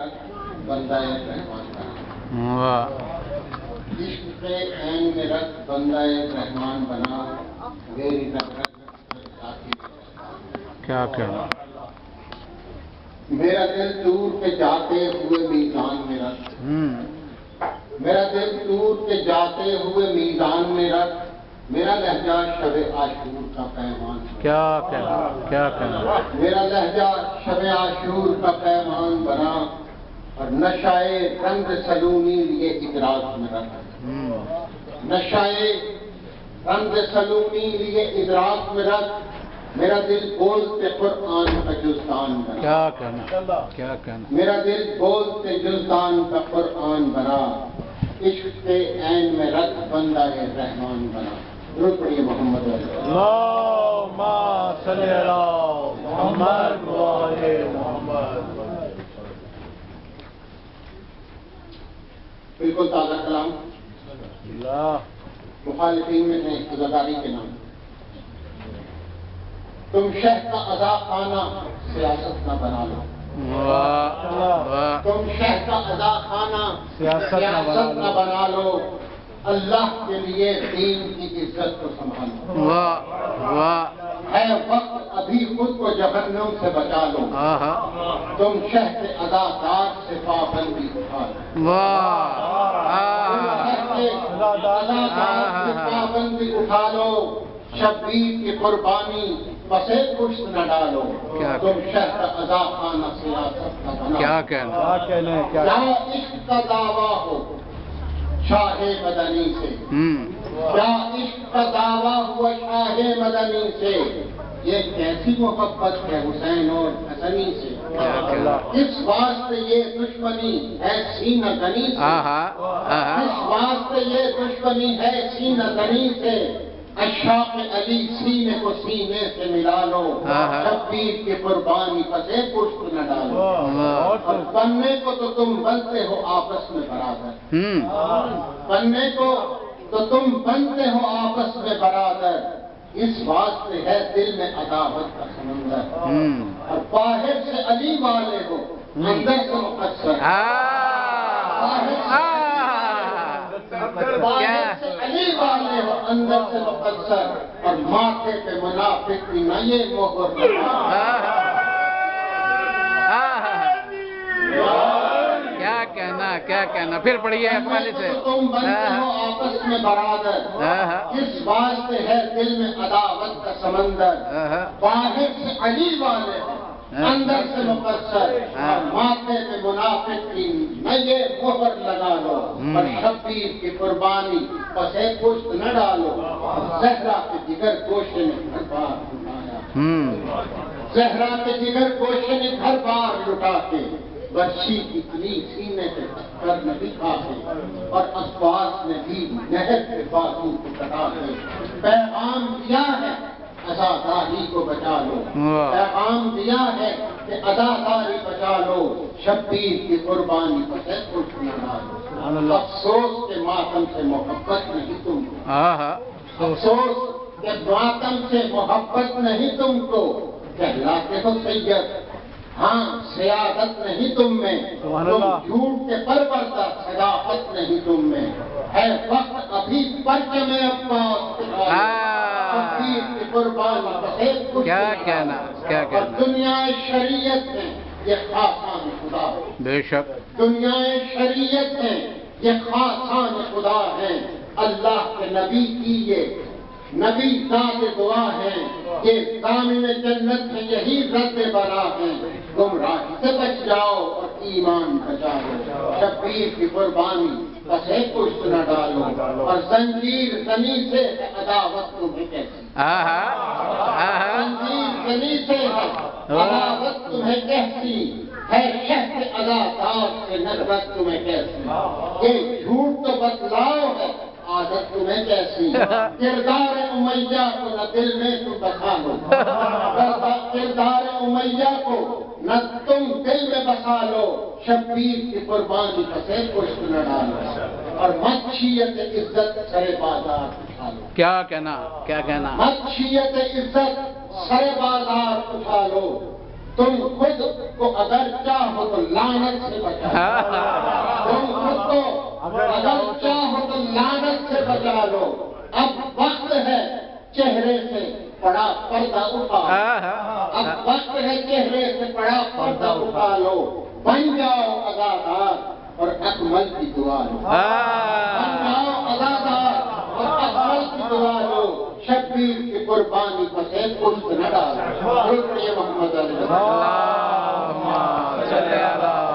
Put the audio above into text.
رکھ بندہ رحمان بنا، واہ عشق کے عین میں رکھ بندہ رحمان بنا، میری رکھ کیا کہنا، میرا دل دور کے جاتے ہوئے میزان میں رکھ، میرا دل دور کے جاتے ہوئے میزان میں رکھ، میرا لہجہ شب عاشور کا پیمان، کیا کہنا، کیا کہنا، میرا لہجہ شب عاشور کا پیمان بنا، اور نشائے رنگ سلونی لیے ادراک میں رکھ، نشائے رنگ سلونی لیے ادراک میں رکھ، میرا دل بولتے قرآن کا جزدان بنا، کیا کہنا، کیا کہنا، میرا دل بولتے جزدان کا قرآن بنا، عشق کے عین میں رکھ بندہ رحمان بنا۔ درود پڑھیے محمد اللہم صلی علی محمد و آل محمد۔ بالکل تازہ کلام اللہ مخالفین میں ہیں عزاداری کے نام، تم شہ کا ادا خانہ سیاست نہ بنا لو، واہ واہ تم شہ کا ادا خانہ سیاست نہ بنا لو، اللہ کے لیے دین کی عزت کو سنبھالو، واہ واہ ہے وقت ابھی خود کو جہنم سے بچا لو، آہا تم شہ کے اداکار سے پابندی اٹھا لو، واہ پابندی اٹھا لو، شبیر کی قربانی پسے پشت نہ ڈالو، تم شہر کا ادا خانہ سیاست کا بنا، کیا کہنا، کیا عشق کا دعویٰ ہو شاہ مدنی سے، کیا عشق کا دعویٰ ہوا شاہ مدنی سے، یہ کیسی محبت ہے حسین اور حسنی سے، اس واسطے یہ دشمنی ہے سینہ گنی سے، اس واسطے یہ دشمنی ہے سینہ گنی سے، اشاق علی سینے کو سینے سے ملا لو، شبیر کی قربانی پسے پشت نہ ڈالو، اور بننے کو تو تم بنتے ہو آپس میں برادر، بننے کو تو تم بنتے ہو آپس میں برادر، اس واسطے ہے دل میں عداوت کا سمندر، اور باہر سے علی والے ہو اندر سے مقصر، باہر سے علی والے ہو اندر سے مقصر، اور ماتھے پہ منافق کی نہ یہ مہر لگا، کیا کہنا، پھر پڑھیے اقبالی سے، تم بنتے ہو آپس میں برادر، اس واسطے ہے دل میں عداوت کا سمندر، باہر سے علی والے ہو اندر سے مقصر، اور ماتھے پہ منافق کی نہ یہ مہر لگا لو، اور شبیر کی قربانی پسے پشت نہ ڈالو، زہرا کے جگر گوشے نے گھر بار لٹایا، زہرا کے جگر گوشے نے گھر بار لٹا کے، برشی کی علی سینے سے کر نہیں کھاتے، اور اسواس نے بھی نہر کے بازو کو کٹا کے، پیغام دیا ہے عزاداری کو بچا لو، پیغام دیا ہے کہ عزاداری بچا لو، شبیر کی قربانی پسے پشت نہ ڈالو، افسوس کے ماتم سے محبت نہیں تم کو، افسوس کے ماتم سے محبت نہیں تم کو، کہلاتے ہو سید، ہاں سیادت نہیں تم میں، تم جھوٹ کے پروردہ، صداقت نہیں تم میں، ہے وقت ابھی پرچم عباس شبیر کی قربانی پسے پشت کیا کہنا، کیا اور کہنا، دنیا شریعت میں یہ خاصان خدا ہے، بے شک، دنیا شریعت میں یہ خاصان خدا ہیں، اللہ کے نبی کی یہ نبی ذات دعا ہیں، یہ ضامن جنت میں یہی رد بلا ہیں، گمراہی سے بچ جاؤ اور ایمان بچا لو، شبیر کی قربانی پسے پشت نہ ڈالو، اور زنجیر زنی سے عداوت تمہیں کیسی، زنجیر زنی سے عداوت تمہیں کیسی ہے، شہد اداکار سے نفرت تمہیں کیسی، یہ جھوٹ تو بتلاؤ ہے، عادت تمہیں کیسی، کردار امیہ کو نہ دل میں تو بسا لو، کردار امیہ کو نہ تم دل میں بسا لو، شبیر کی قربانی پسے پشت نہ ڈالو، اور مدشیت عزت سر بازار اٹھا لو، کیا کہنا، کیا کہنا، مدشیت عزت سر بازار اٹھا لو، تم خود کو اگر چاہو تو لعنت سے بچا لو، تم خود کو اگر چاہو تو لعنت سے بچا لو، اب وقت ہے چہرے سے پڑا پردہ اٹھا، اب وقت ہے چہرے سے پڑا پردہ اٹھا لو، بن جاؤ اداکار اور اکمل کی دعا لو، بن جاؤ اداکار اور اکمل کی دعا لو، شبیر کی قربانی پسے پشت نہ ڈالو، محمد علیہ اللہم صلی اللہ